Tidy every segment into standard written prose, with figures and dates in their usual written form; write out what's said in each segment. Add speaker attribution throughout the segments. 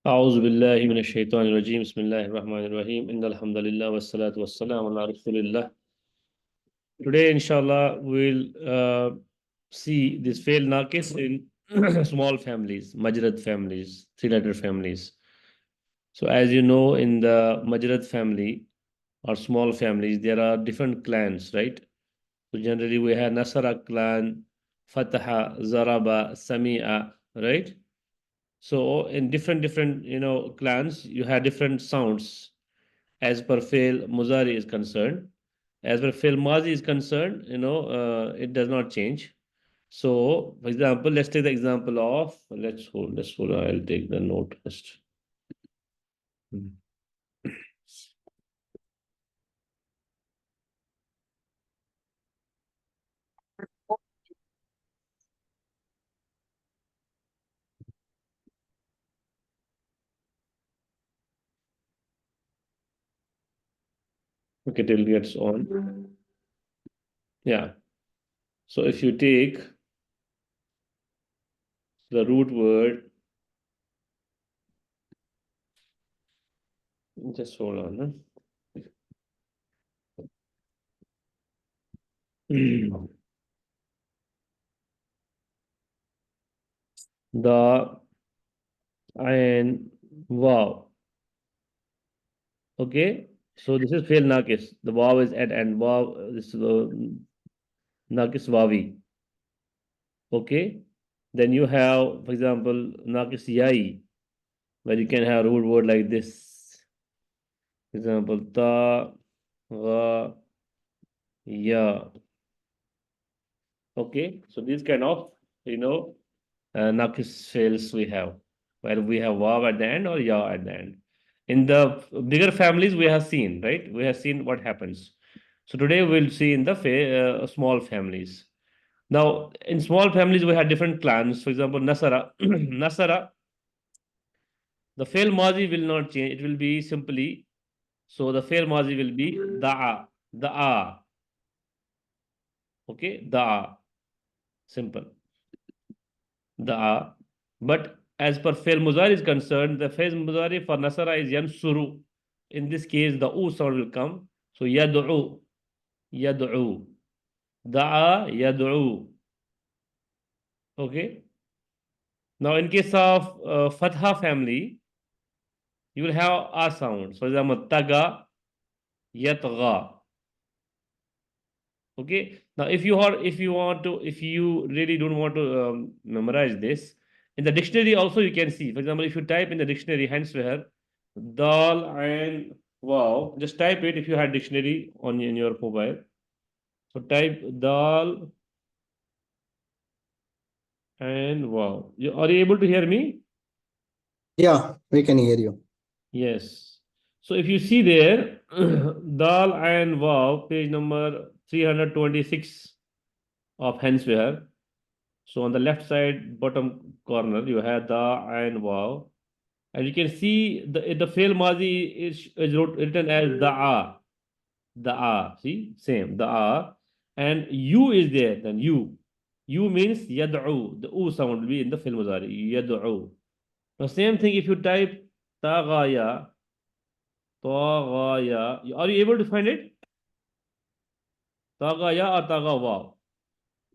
Speaker 1: أعوذ بالله من الشيطان الرجيم بسم الله الرحمن الرحيم إن الحمد لله والصلاة والسلام على رسول الله. Today inshallah we'll see this fail nakis in small families, majrad families, three-letter families. So as you know, in the majrad family or small families there are different clans, right? So generally we have Nasara clan, Fataha, Zaraba, Sami'a, right? So in different clans you have different sounds as per fail muzari is concerned. As per fail mazi is concerned, it does not change. So for example, let's take the example of let's hold. I'll take the note first. Hmm. Okay, till gets on. Yeah. So if you take the root word, just hold on. Huh? The and wow. Okay, so this is fail nakis. The waw is at and waw. This is nakis wawi. Okay, then you have, for example, nakis yai, where you can have root word like this. For example, ta, ga, ya. Okay, so these kind of nakis fails we have, where we have waw at the end or ya at the end. In the bigger families, we have seen, right? We have seen what happens. So today we'll see in the small families. Now, in small families, we have different clans. For example, Nasara. Nasara, the fail mazi will not change. It will be simply, so the fail mazi will be da'a, da'a. Okay, da'a, simple, da'a. But as per fail muzari is concerned, the fail muzari for Nasara is yansuru. In this case, the u sound will come. So yad'u, yad'u, da'a, yad'u. Okay. Now, in case of Fatha family, you will have a sound. For example, taga, yatga. Okay. Now, if you really don't want to memorize this, in the dictionary also you can see. For example, if you type in the dictionary, hence where dal and wow, just type it if you had dictionary on in your mobile. So type dal and wow. Are you able to hear me?
Speaker 2: Yeah, we can hear you.
Speaker 1: Yes. So if you see there, Dal and Wow, page number 326 of Hensware. So on the left side, bottom corner, you have Da and Wow. And you can see the fail Mazi is written as Da'a. Da'a. See? Same. Da'a. And U is there. Then U. U means Yad'u. The U sound will be in the fail Mazari. Yad'u. Now same thing if you type Tagaya. Tagaya. Are you able to find it? Tagaya or Tagawa?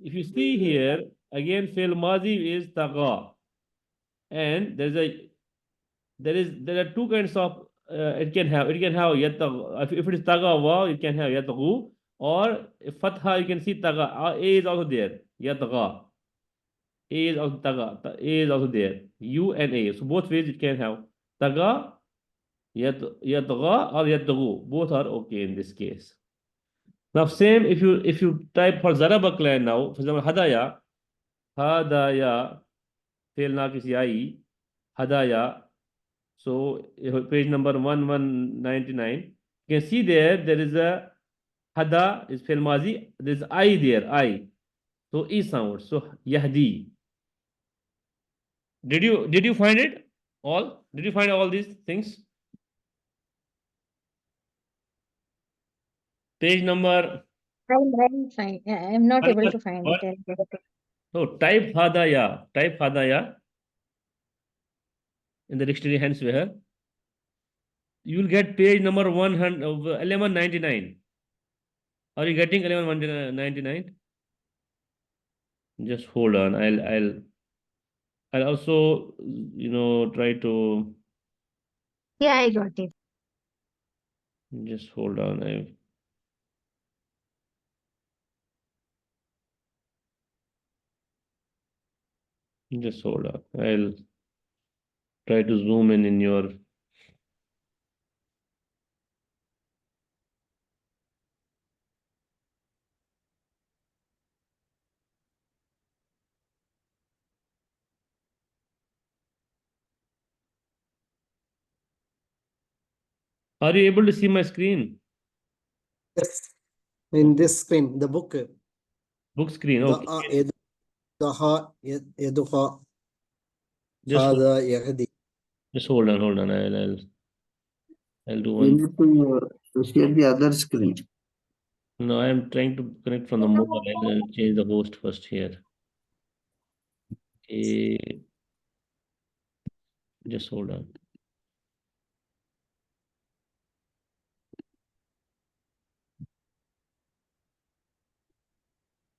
Speaker 1: If you see here, again, fail mazi is taga. And there are two kinds of it can have if it is tagawa, it can have yatagu, or if fatha, you can see taga. A is also there. Yataga. A is also taga. A is also there. U and A. So both ways it can have taga, yataga, or yatagu. Both are okay in this case. Now, same if you type for Zaraba clan now, for example, Hadaya, Hadaya, fail nakis yai, Hadaya. So page number 1199. You can see there is a Hada is fail mazi. There is I there, I. So E sound. So Yahdi. Did you find it all? Did you find all these things? Page number
Speaker 3: I'm fine. I'm not able to find
Speaker 1: what?
Speaker 3: it.
Speaker 1: No, type Hadaya. Type Hadaya. in the dictionary Henswehr, you will get page number 100, 1199. Are you getting 1199? Just hold on. I'll also, try to
Speaker 3: Yeah, I got it.
Speaker 1: just hold on. Just hold on. I'll try to zoom in your. Are you able to see my screen?
Speaker 2: Yes. In this screen, the book,
Speaker 1: Book screen.
Speaker 2: the
Speaker 1: Okay.
Speaker 2: يدها يدها
Speaker 1: Just hold,
Speaker 2: هذا يهدي.
Speaker 1: just hold on. Hold on. I'll do
Speaker 4: You
Speaker 1: one.
Speaker 4: need to share the other screen.
Speaker 1: No, I am trying to connect from the mobile. I'll change the host first here. Okay. Just hold on.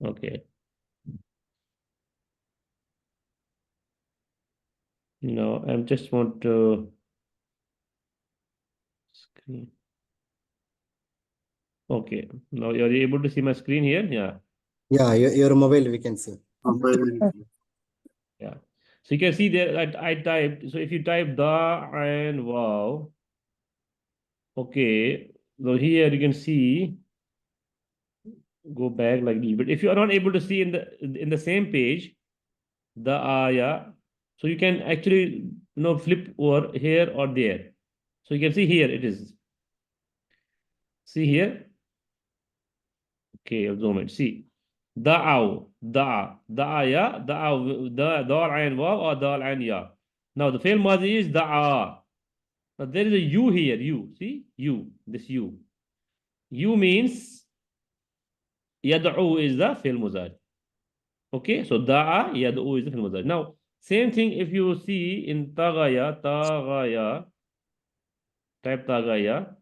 Speaker 1: Okay. No, I just want to screen. Okay. Now you're able to see my screen here? Yeah.
Speaker 2: Yeah, your mobile we can see.
Speaker 1: Yeah. So you can see there I typed. So if you type da and wow, okay. So here you can see, go back like this. But if you are not able to see in the same page, the ayah, so you can actually flip over here or there. So you can see here it is. See here. Okay, I'll zoom in. See. Da'aw, da'a, da'aw, dal ayn waw or dal ayn ya. Now the fail mazi is da'a. Now there is a you here, you. See? You, this you. You means yad'u is the fail mudari. Okay, so da'a, yad'u is the fail mudari. Now, same thing if you see in tagaya, type tagaya.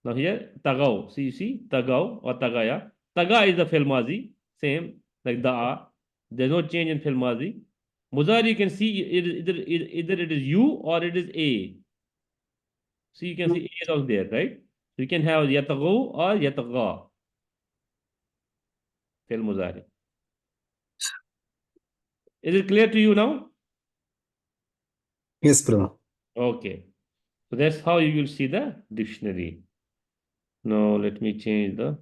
Speaker 1: Now here, tagaw. See, you see, tagaw or tagaya. Taga is the fi'l mazi, same like da'a. There's no change in fi'l mazi. Muzari, you can see it is either it is you or it is a. See, you can see a is out there, right? So you can have yatagaw or yataga, fi'l muzari. Is it clear to you now?
Speaker 2: Yes, bro.
Speaker 1: Okay. So that's how you will see the dictionary. Now let me change the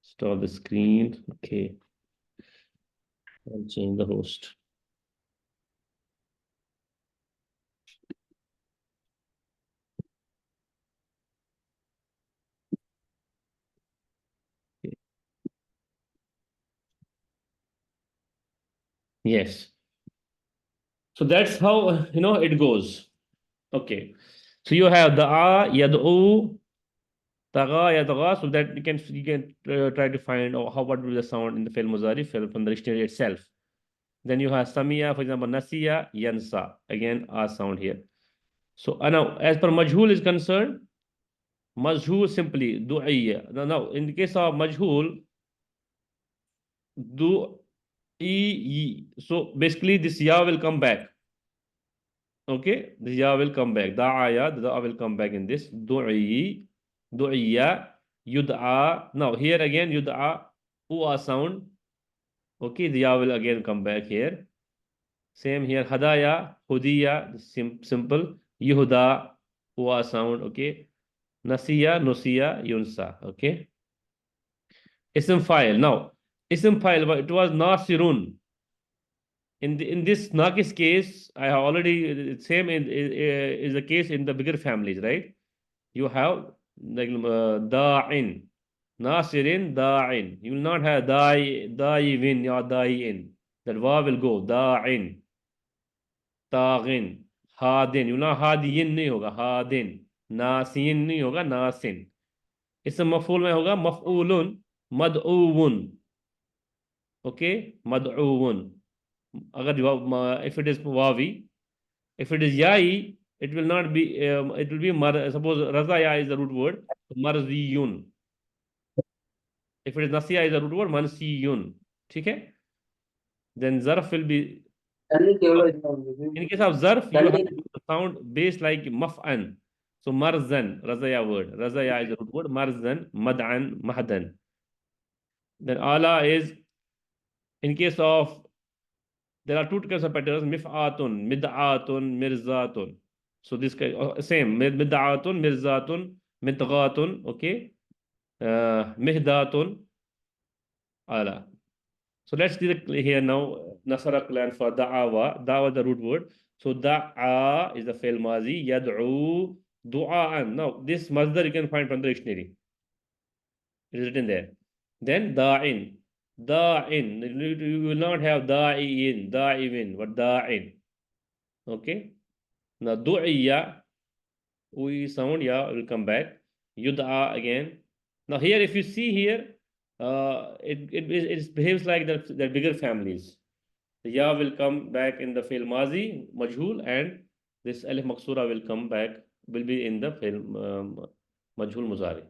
Speaker 1: stop the screen. Okay. I'll change the host. Okay. Yes. So that's how it goes. Okay. So you have the yad'u, taga, yadgha, so that you can try to find how what will be the sound in the fi'l mudari from the dictionary itself. Then you have samiya, for example, nasiya, yansa. Again, a sound here. So now, as per majhul is concerned, majhul simply du'iyya. Now, in the case of majhul, du'i. So basically, this ya will come back. Okay, the ya will come back. Da'aya, the da will come back in this. Du'iya, yud'a. Now here again yud'a, u'a sound. Okay, the ya will again come back here. Same here. Hadaya, hudiya, simple. Yuhuda, u'a sound. Okay. Nasiya, nusiya, yunsa. Okay. Ism file. Now, ism file, but it was nasirun. In this Nakish case, I have already same is the case in the bigger families, right? You have like da'in, nasirin, da'in. You will not have da'in or da'in. That va will go da'in, ta'in, hadin. You will not hadiyin नहीं होगा hadin, nasin नहीं होगा nasin. इसमें मफूल में होगा मफऊलुन, मदऊवुन. Okay, मदऊवुन. अगर if it is wawi, If it is yai, it will not be, it will be suppose razaya is the root word, marziyun. If it is nasiya is the root word, mansiyun. Okay? Then zarf will be, in case of zarf, you have the sound base like maf'an. So marzan, razaya word. Razaya is the root word, marzan, mad'an, mahdan. Then ala is, in case of, there are two kinds of patterns, mif'atun, mid'atun, mirzatun. So this same, mid'atun, mirzatun, mitghatun, okay? Mihdatun, ala. So let's see here now, nasara clan for da'awa. Da'wa the root word. So da'a is the fail mazi, yad'u, du'a'an. Now this masdar you can find from the dictionary. It is written there. Then da'in. Da'in. You will not have da'iin, da'ivin, but da'in. Okay. Now du'iya, we sound, yeah, will come back. Yud'a again. Now here, if you see here, it behaves like the bigger families. The ya will come back in the fi'l mazi, majhul, and this alif maksura will come back, will be in the fi'l majhul muzari.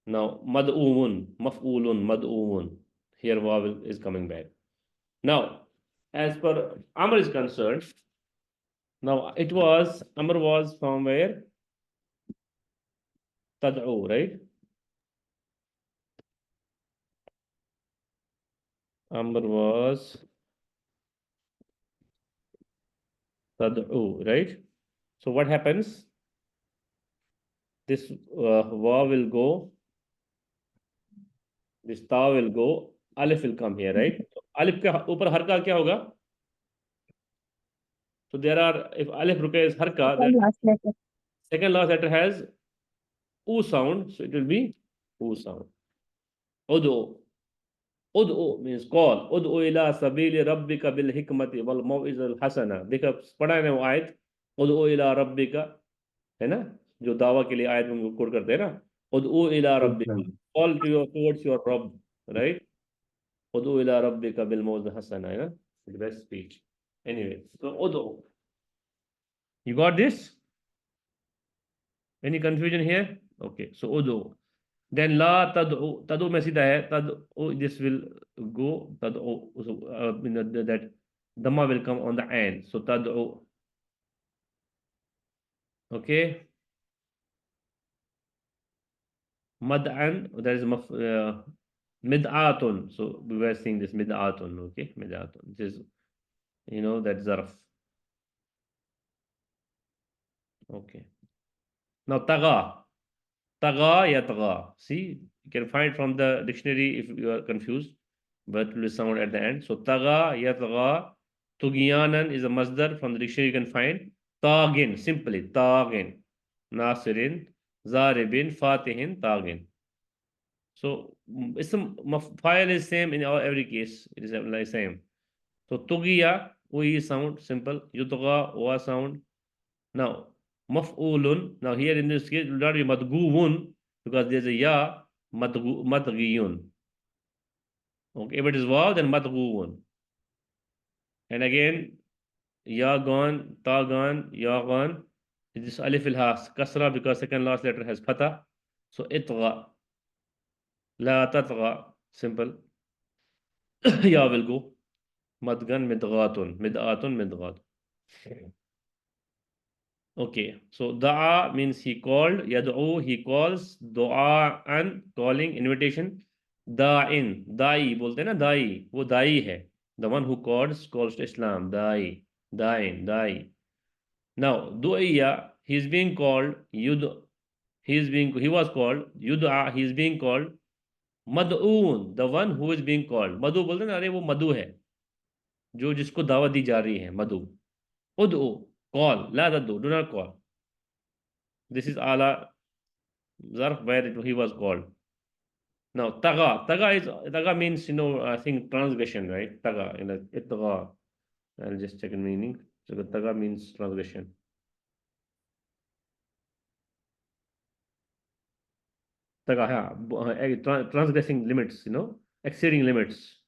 Speaker 1: Now mad'umun, maf'ulun, mad'umun. Here waw is coming back. Now, as per Amr is concerned, now Amr was from where? Tad'u, right? Amr was Tad'u, right? So what happens? This waw will go, this ta will go, alif will come here, right? So alif के ऊपर हर का क्या होगा? So there are, if alif ruka is har ka, then
Speaker 3: Last letter.
Speaker 1: second last letter has u sound, so it will be u sound. Ud'u. Ud'u means call. Ud'u ila sabili rabbika bil hikmati wal mau'izal hasana. देखा पढ़ा है ना वो आयत. Ud'u ila rabbika, है ना? जो दावा के लिए आयत में कोड करते हैं ना. Ud'u ila rabbika. Call towards your Rabb, right? Ud'u ila rabbika bil mau'izal hasana, है ना? The best speech. Anyway, so ud'u. You got this? Any confusion here? Okay, so ud'u. Then la tad'u. Tad'u में सीधा है. Tad'u, this will go. Tad'u. So, that dhamma will come on the end. So tad'u. Okay. Mad'an. That is mid'atun. So we were seeing this mid'atun. Okay. Mid'atun. This is, that zarf. Okay. Now taga. Taga ya taga. See, you can find from the dictionary if you are confused, but it will sound at the end. So taga ya taga. Tugiyanan is a masdar from the dictionary you can find. Tagin, simply tagin. Nasirin, zaribin, fatihin, tagin. So file is same in every case. It is like same. So tugiya, we sound simple. Yutga, wa sound. Now maf'ulun. Now here in this case, it will not be madguun because there's a ya, madgiyun. Okay, if it is waw, then madguun. And again, ya gone, ta gone, ya gone. This alif will has kasra because second last letter has fatha. So itgha. La tatgha. Simple. Ya will go. Madgan midghatun. Mid'atun midghat. Okay, so da'a means he called, yad'u, he calls, du'a and calling, invitation, da'in, da'i बोलते हैं ना दाई, वो दाई है, the one who calls to Islam, da'i, da'in, da'i. Now, du'iyya, he is being called, he was called, yud'a, he is being called, mad'un, the one who is being called, मधु बोलते हैं ना, अरे वो मधु है, जो जिसको दावत दी जा रही है, मधु, ud'u, call, la tad'u, do not call. This is ala zarf where he was called. Now taga means I think transgression, right? Taga, itga. I'll just check the meaning. So the taga means transgression. Taga, transgressing limits, exceeding limits.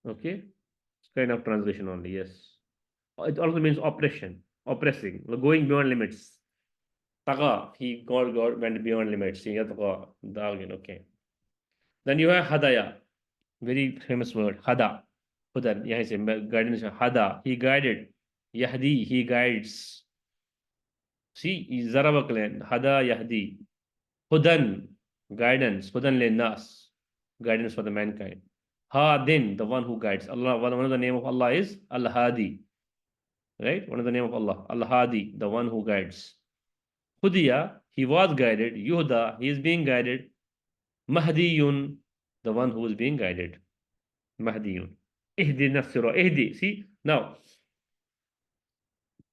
Speaker 1: Okay, it's kind of transgression only. Yes. It also means oppression, oppressing, going beyond limits. Taga, he went beyond limits. Okay. Then you have hadaya, very famous word, hada. Hudan, yahan se guidance, hada, he guided. Yahdi, he guides. See, zaraba clan, hada yahdi. Hudan, guidance. Hudan le nas, guidance for the mankind. Hadin, the one who guides. Allah, one of the name of Allah is Al-Hadi. Right? One of the name of Allah. Al-Hadi, the one who guides. Hudiya, he was guided. Yuhda, he is being guided. Mahdiyun, the one who is being guided. Mahdiyun. Ihdi nafsira. Ihdi. See, now,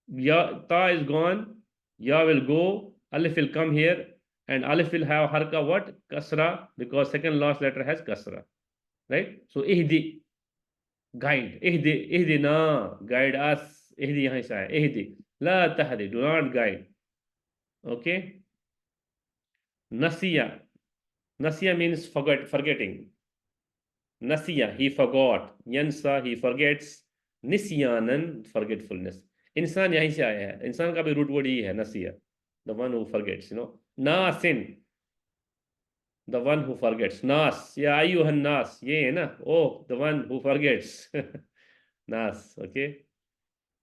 Speaker 1: ya, ta is gone. Ya will go. Alif will come here. And Alif will have harka what? Kasra. Because second last letter has kasra. Right? So, ihdi. Guide. Ihdi. Ihdi na. Guide us. Ihdi yahan se hai. Ihdi. La tahdi. Do not guide. Okay? Nasiya. Nasiya means forgetting. Nasiya, he forgot. Yansa, he forgets. Nisyanan, forgetfulness. इंसान यहीं से आया है. इंसान का भी root word ही है नसिया. The one who forgets, Nasin, the one who forgets. Nas, ya ayyuhan nas, ये है ना. Oh, the one who forgets. Nas, okay.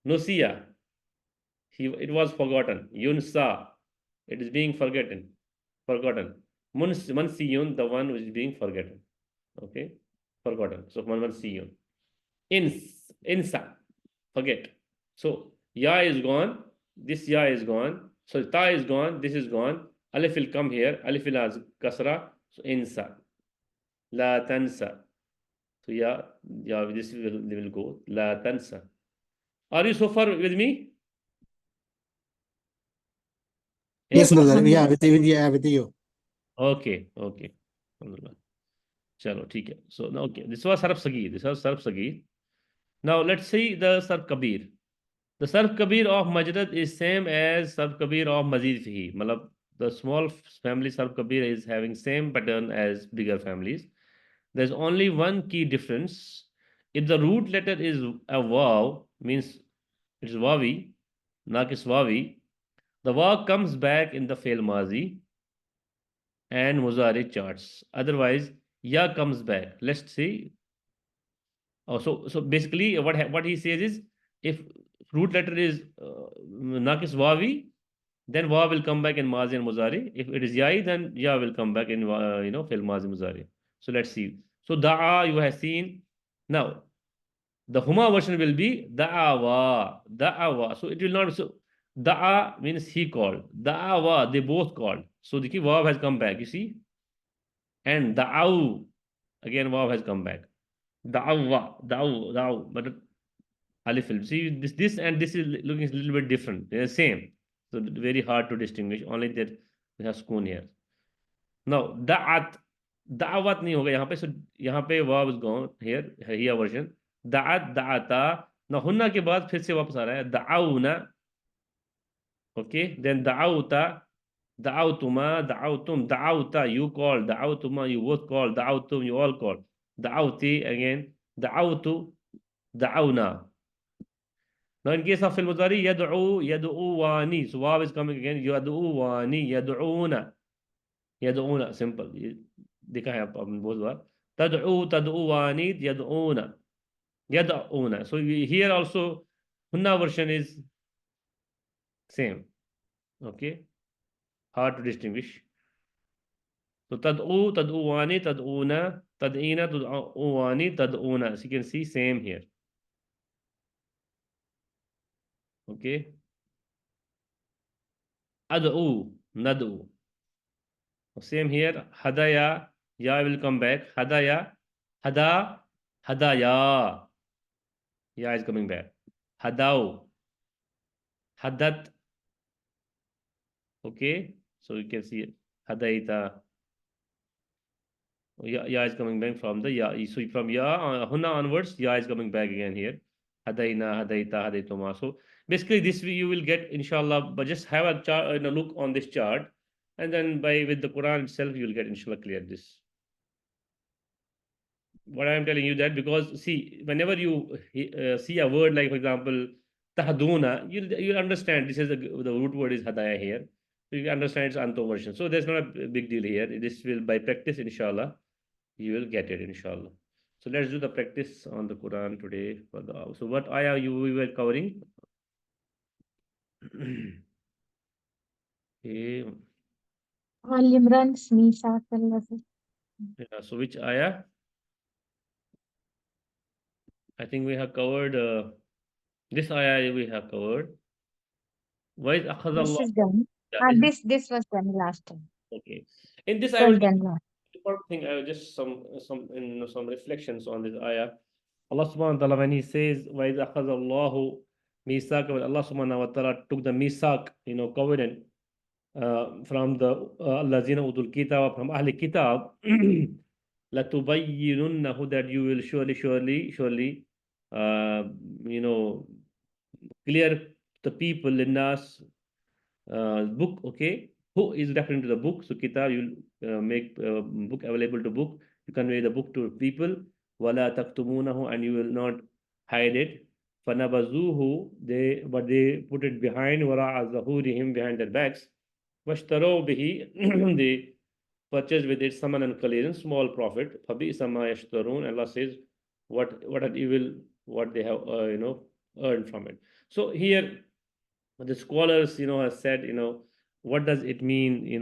Speaker 1: Nusiya, it was forgotten. Yunsa, it is being forgotten. Mansiyun, the one who is being forgotten. Okay, forgotten. So mansiyun. Insa, forget. So ya is gone. This ya is gone. So ta is gone. This is gone. Alif will come here. Alif will has kasra. So insa. La tansa. So ya, this will go. La tansa. Are you so far with me?
Speaker 2: Yes,
Speaker 1: Any
Speaker 2: brother. Yeah, with you.
Speaker 1: Okay. Alhamdulillah. Chalo, theek hai. So now, okay, this was Sarf Sagir. Now let's see the Sarf Kabir. The Sarf Kabir of Majrad is same as Sarf Kabir of Mazid Fihi. Malab, the small family Sarf Kabir is having same pattern as bigger families. There's only one key difference. If the root letter is a waw, means it's wawi, Nakis wawi, the waw comes back in the fail mazi and muzari charts. Otherwise, ya comes back. Let's see. Oh, so basically, what he says is, if root letter is nakis wawi, then wa will come back in mazi and muzari. If it is yai, then ya will come back in fil mazi muzari. So let's see. So da'a you have seen. Now the huma version will be da'awa. So it will not. So da'a means he called. Da'awa, they both called. So the waw has come back. You see, and da'aw, again waw has come back. Da'aw, but alif will. See, this and this is looking a little bit different. They're the same. So very hard to distinguish. Only that we have spoon here. Now da'at, da'awat नहीं होगा यहाँ पे. So यहाँ पे वाव is gone here version. Da'at, da'ata. Now hunna के बाद फिर से वापस आ रहा है. Da'awna. Okay. Then da'awta. Da'awtuma, da'awtum, da'awta, you call. Da'awtuma, you both call. Da'awtum, you all call. Da'awti, again. Da'awtu, da'awna. Now in case of fil mudari, yad'uwani. So waw is coming again. Yad'uwani, yad'una. Simple. देखा है आपने बहुत बार. Tad'uwani, yad'una. So here also hunna version is same. Okay. Hard to distinguish. So tad'uwani, tad'una, tad'ina, tad'uwani, tad'una. As you can see, same here. Okay. Ad'u, nad'u. Same here. Hadaya, ya will come back. Hadaya, hadaya. Ya is coming back. Hadaw, hadat. Okay. So you can see hadaita. Ya is coming back from the ya. So from ya, hunna onwards, ya is coming back again here. Hadaina, hadaita, hadaituma. So basically this you will get inshallah, but just have a chart, a look on this chart, and then with the Quran itself you will get inshallah clear this. What I am telling you that because see, whenever you see a word like, for example, tahduna, you'll understand this is the root word is hadaya here. So you understand it's anto version. So there's not a big deal here. This will by practice, inshallah, you will get it, inshallah. So let's do the practice on the Quran today for the so what ayah we were covering? Okay.
Speaker 3: Al Imran Smisa Kallazi.
Speaker 1: Yeah, so which ayah? I think we have covered this ayah we have covered. Why is
Speaker 3: This
Speaker 1: akhadallah?
Speaker 3: is done.
Speaker 1: Yeah,
Speaker 3: This was done last time.
Speaker 1: okay. In this,
Speaker 3: This
Speaker 1: I will
Speaker 3: was done last.
Speaker 1: important thing. I will just some reflections on this ayah. Allah subhanahu wa ta'ala when He says, "Why is akhadallahu misak?" When Allah subhanahu wa ta'ala took the misak, covenant from the allazina utul kitab from ahli kitab, latubayyinunnahu that you will surely, uh, you know, clear the people in us book, okay? Who is referring to the book? So kitab, you make book available to book. You convey the book to people. Wala taktumunahu, and you will not hide it. Fanabazuhu, but they put it behind wara'a zahurihim, behind their backs. Washtaro bihi, they purchase with it saman and qalilin, small profit. Fabi sama yashtarun. Allah says, what an evil, what they have, earned from it. So here the scholars have said what does it mean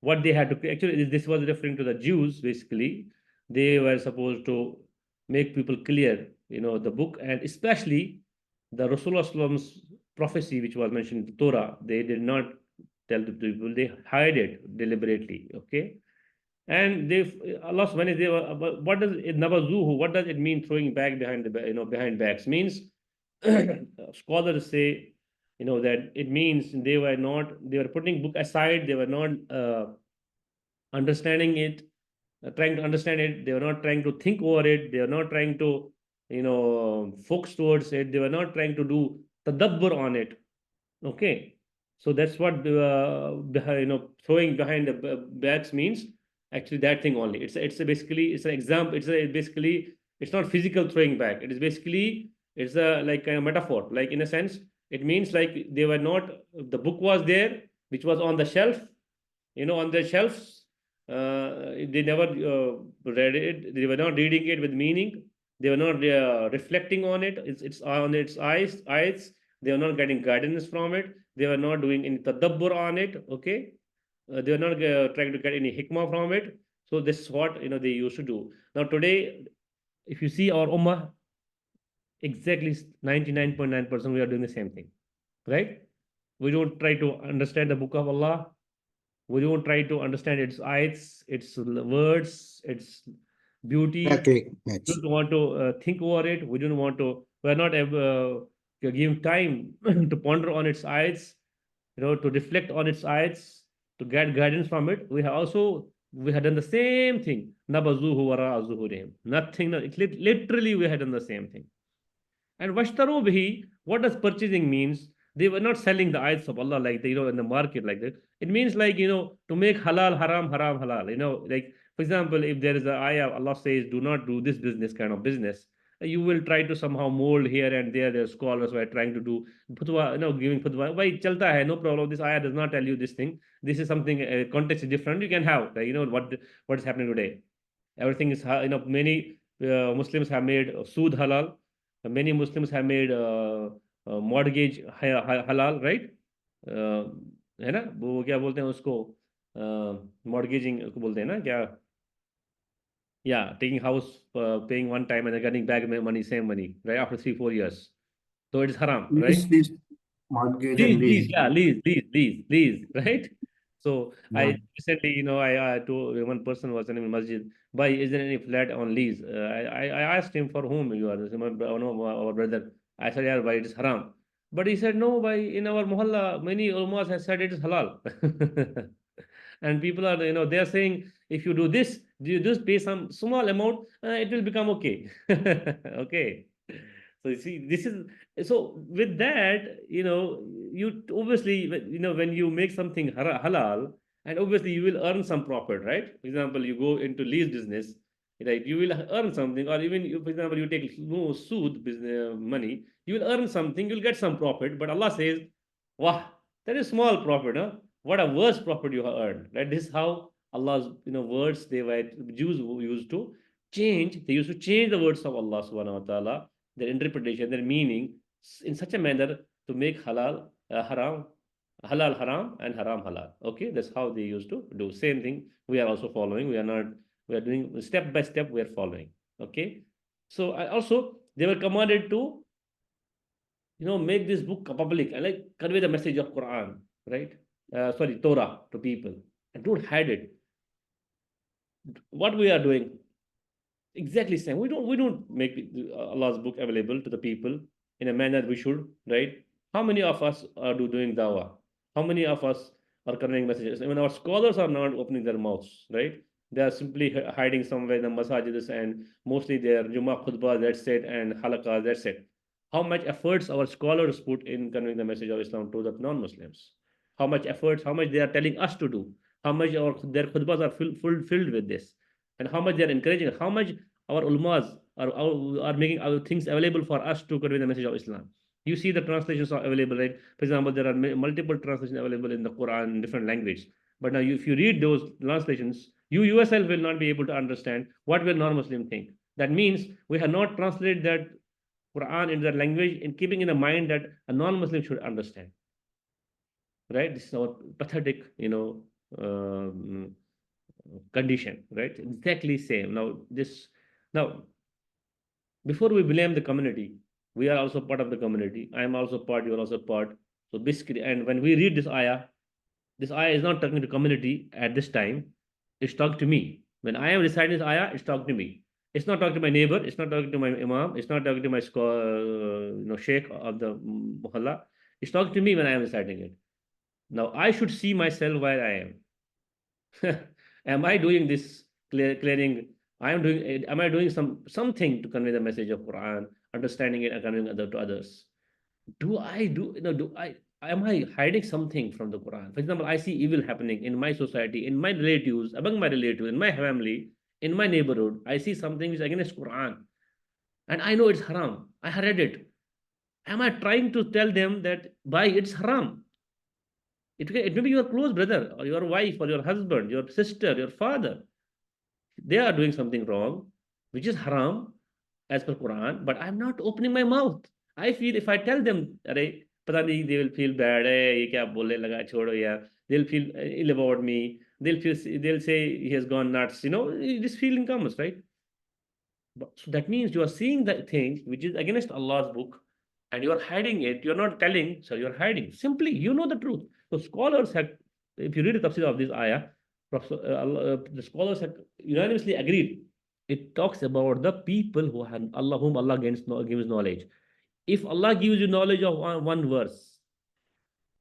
Speaker 1: what they had to actually this was referring to the Jews. Basically they were supposed to make people clear the book, and especially the Rasulullah's prophecy which was mentioned in the Torah. They did not tell the people, they hide it deliberately, okay? And they Allah when they were what does it nabazuhu, what does it mean throwing back behind the behind backs means? Scholars say that it means they were putting book aside, they were not understanding it, trying to understand it, they were not trying to think over it, they were not trying to focus towards it, they were not trying to do tadabbur on it, okay? So that's what throwing behind the backs means. Actually that thing only, basically it's an example, basically it's not physical throwing back, it is basically it's a like a metaphor, like in a sense it means like they were not, the book was there which was on the shelf, on their shelves, they never read it, they were not reading it with meaning, they were not reflecting on it, it's on its eyes, they were not getting guidance from it, they were not doing any tadabbur on it, okay? They were not trying to get any hikmah from it. So this is what they used to do. Now today, if you see our ummah, exactly 99.9% we are doing the same thing, right? We don't try to understand the book of Allah. We don't try to understand its ayats, its words, its beauty.
Speaker 2: Exactly.
Speaker 1: We don't want to think over it. We don't want to. We are not giving time to ponder on its ayats, to reflect on its ayats, to get guidance from it. We had done the same thing. Nabazuhu wara zuhurihim. Nothing. Literally we had done the same thing. And washtaru bihi, what does purchasing means? They were not selling the ayats of Allah like in the market like that. It means like to make halal haram, haram halal. Like for example, if there is a ayah, Allah says, do not do this business kind of business. You will try to somehow mold here and there. There are scholars who are trying to do fatwa, giving fatwa. Why chalta hai? No problem. This ayah does not tell you this thing. This is something context is different. You can have what is happening today. Everything is many Muslims have made sood halal. Many Muslims have made mortgage halal, right? है ना वो क्या बोलते हैं उसको mortgaging उसको बोलते हैं ना क्या? Yeah, taking house, paying one time and then getting back money, same money, right? After 3-4 years. So it is haram, right?
Speaker 4: Lease, mortgage and lease.
Speaker 1: Yeah, lease, right? So
Speaker 4: Yeah.
Speaker 1: I recently, I told one person was in masjid, "Bhai, is there any flat on lease?" I asked him for whom you are. He said, our brother. I said, "Yeah, bhai, it is haram." But he said, "No, bhai, in our mohalla, many ulmas have said it is halal." And people are, they are saying, if you do this, you just pay some small amount, it will become okay. Okay. So you see, this is so with that, you obviously, when you make something halal, and obviously you will earn some profit, right? For example, you go into lease business, right? You will earn something, or even if, for example, you take no sood business money, you will earn something, you'll get some profit. But Allah says, "Wow, that is small profit, huh? What a worse profit you have earned." Right? This is how Allah's words they were Jews who used to change. They used to change the words of Allah Subhanahu wa Taala, their interpretation, their meaning in such a manner to make haram, halal haram and haram halal. Okay, that's how they used to do. Same thing we are also following. We are not. We are doing step by step. We are following. Okay, so also they were commanded to make this book public and like convey the message of Quran, right? Sorry, Torah to people, and don't hide it. What we are doing exactly same. We don't make Allah's book available to the people in a manner we should, right? How many of us are doing dawah? How many of us are conveying messages? Even our scholars are not opening their mouths, right? They are simply hiding somewhere in the masajids and mostly their Jummah khutbah, that's it, and halaqah, that's it. How much efforts our scholars put in conveying the message of Islam to the non-Muslims? How much efforts, how much they are telling us to do? How much their khutbahs are filled with this? And how much they are encouraging, how much our ulmas are making our things available for us to convey the message of Islam. You see the translations are available, right? For example, there are multiple translations available in the Quran in different language. But now, if you read those translations, you yourself will not be able to understand what will non-Muslim think. That means we have not translated that Quran in that language in keeping in the mind that a non-Muslim should understand. Right? This is our pathetic, condition, right? Exactly same. Now, before we blame the community, we are also part of the community. I am also part, you are also part. So basically, and when we read this ayah is not talking to community at this time, it's talking to me. When I am reciting this ayah, it's talking to me. It's not talking to my neighbor, it's not talking to my imam, it's not talking to my sheikh of the muhalla. It's talking to me when I am reciting it. Now I should see myself where I am. Am I doing this clearing? Am I doing something to convey the message of Quran, understanding it and conveying to others? Do I do you know do I Am I hiding something from the Quran? For example, I see evil happening in my society, in my relatives, among my relatives, in my family, in my neighborhood. I see something which is against Quran, and I know it's haram. I read it. Am I trying to tell them that by it's haram? It may be your close brother or your wife or your husband, your sister, your father. They are doing something wrong, which is haram as per Quran, but I'm not opening my mouth. I feel if I tell them, they will feel bad. "Ye kya bole laga, chodo yaar." They'll feel ill about me. They'll say he has gone nuts. This feeling comes, right? So that means you are seeing the thing which is against Allah's book and you are hiding it. You're not telling, so you're hiding. Simply, you know the truth. So scholars have, if you read the tafsir of this ayah, the scholars have unanimously agreed. It talks about the people whom Allah gives knowledge. If Allah gives you knowledge of one verse,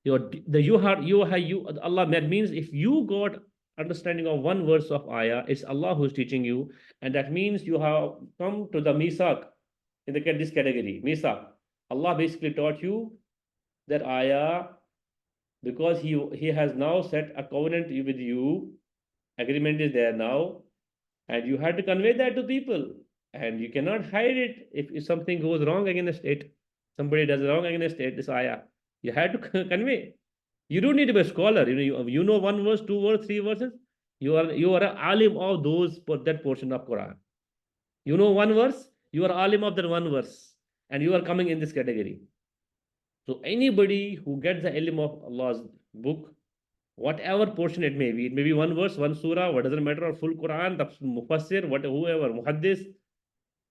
Speaker 1: Allah, that means if you got understanding of one verse of ayah, it's Allah who's teaching you, and that means you have come to the misak in this category. Misak. Allah basically taught you that ayah because he has now set a covenant with you. Agreement is there now, and you had to convey that to people, and you cannot hide it if something goes wrong against it. Somebody does wrong against it, this ayah. You had to convey. You don't need to be a scholar. You know one verse, two verse, three verses. You are an alim of that portion of Quran. You know one verse, you are alim of that one verse, and you are coming in this category. So anybody who gets the ilm of Allah's book, whatever portion it may be one verse, one surah, what doesn't matter, or full Quran, the mufassir, whoever, muhaddis,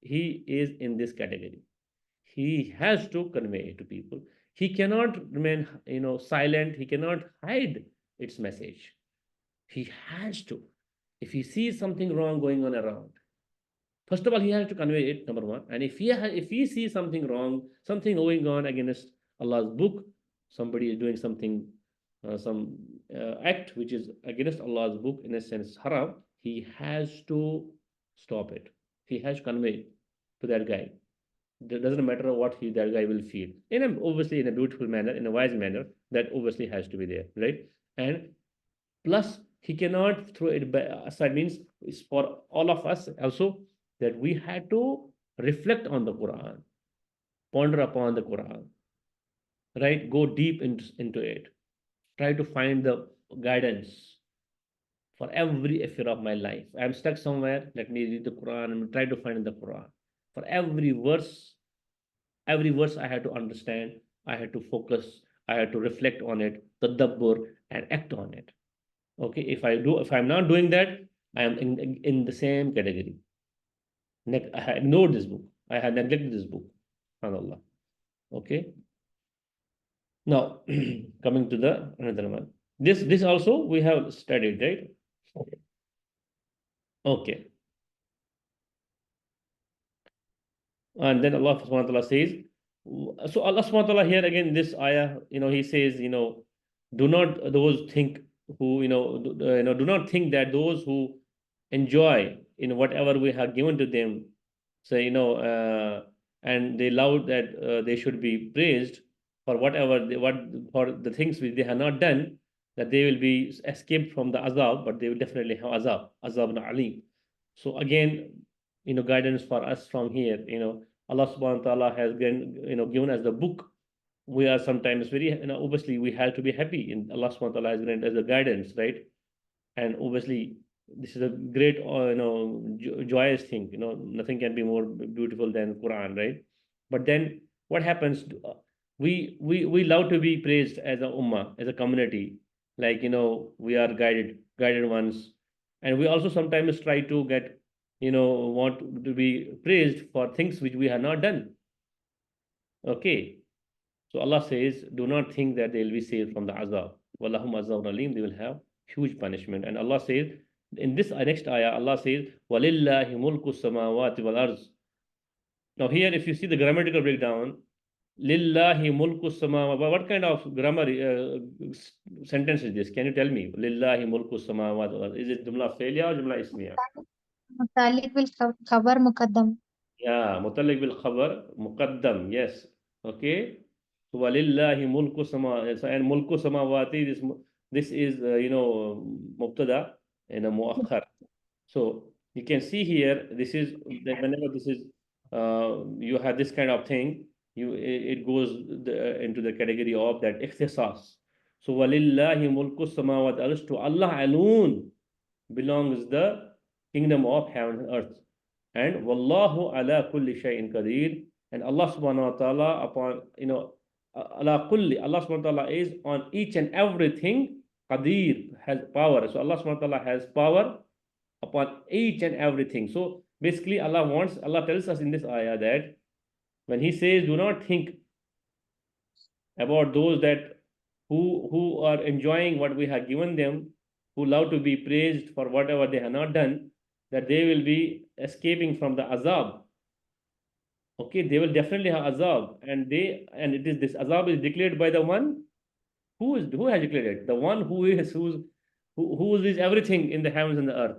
Speaker 1: he is in this category. He has to convey it to people. He cannot remain, silent. He cannot hide its message. He has to. If he sees something wrong going on around, first of all, he has to convey it, number one. And if he sees something wrong, something going on against Allah's book, somebody is doing something, some act which is against Allah's book, in a sense, haram, he has to stop it. He has to convey it to that guy. It doesn't matter what that guy will feel. Obviously in a beautiful manner, in a wise manner, that obviously has to be there, right? And plus, he cannot throw it aside. Means it's for all of us also that we had to reflect on the Quran, ponder upon the Quran, right? Go deep into it. Try to find the guidance for every affair of my life. I'm stuck somewhere. Let me read the Quran and try to find the Quran. For every verse I had to understand. I had to focus. I had to reflect on it, tadabbur, and act on it. Okay, if I'm not doing that, I am in the same category. I had ignored this book. I had neglected this book. SubhanAllah. Okay. Now coming to the another one. This also we have studied, right? Okay. And then Allah subhanahu wa ta'ala says, so Allah subhanahu wa ta'ala here again, this ayah, he says, do not those think who, do not think that those who enjoy in whatever we have given to them, so, and they love that they should be praised for for the things which they have not done, that they will be escaped from the azab, but they will definitely have azab na alim. So again, guidance for us from here, Allah subhanahu wa ta'ala has given us the book. We are sometimes very, obviously we have to be happy in Allah subhanahu wa ta'ala has given us the guidance, right? And obviously this is a great, joyous thing, nothing can be more beautiful than Quran, right? But then what happens? We love to be praised as a ummah, as a community, like, we are guided ones. And we also sometimes try to get, want to be praised for things which we have not done. Okay. So Allah says, do not think that they will be saved from the azab. Wallahum azab alim, they will have huge punishment. And Allah says, in this next ayah, Allah says, Walillahi mulku samawati wal arz. Now here, if you see the grammatical breakdown, Lillahi mulku samawati. What kind of grammar sentence is this? Can you tell me? Lillahi mulku samawati wal arz. Is it jumla failure or jumla ismiya?
Speaker 3: متعلق بالخبر مقدم.
Speaker 1: Yeah, متعلق بالخبر مقدم. Yes. Okay. Walillahi mulku and mulku samawati. This is mubtada and a muakhar. So you can see here, this is that whenever this is you have this kind of thing, it goes into the category of that ikhtisas. So walillahi mulku samawati, to Allah alone belongs the kingdom of heaven and earth. And wallahu ala kulli shay'in qadir. And Allah subhanahu wa ta'ala upon, ala kulli, Allah subhanahu wa ta'ala is on each and everything qadir, has power. So Allah subhanahu wa ta'ala has power upon each and everything. So basically Allah tells us in this ayah that when he says, do not think about those that who are enjoying what we have given them, who love to be praised for whatever they have not done, that they will be escaping from the azab. Okay, they will definitely have azab, and it is this azab is declared by the one who has declared it, the one who is everything in the heavens and the earth,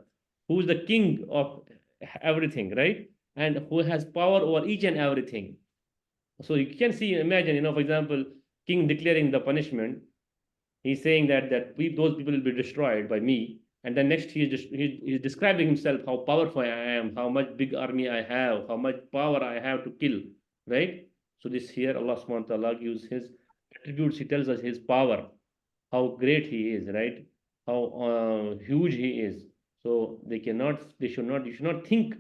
Speaker 1: who is the king of everything, right? And who has power over each and everything. So you can see, imagine, for example, king declaring the punishment. He's saying that those people will be destroyed by me. And then next, he's describing himself, how powerful I am, how much big army I have, how much power I have to kill, right? So this here, Allah subhanahu wa ta'ala gives his attributes. He tells us his power, how great he is, right? How huge he is. So you should not think,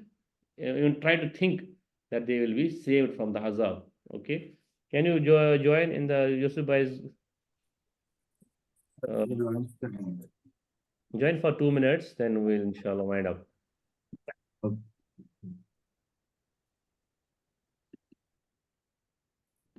Speaker 1: even try to think that they will be saved from the azab. Okay? Can you join in the Yusuf Bhai's join for 2 minutes, then we'll inshallah wind up.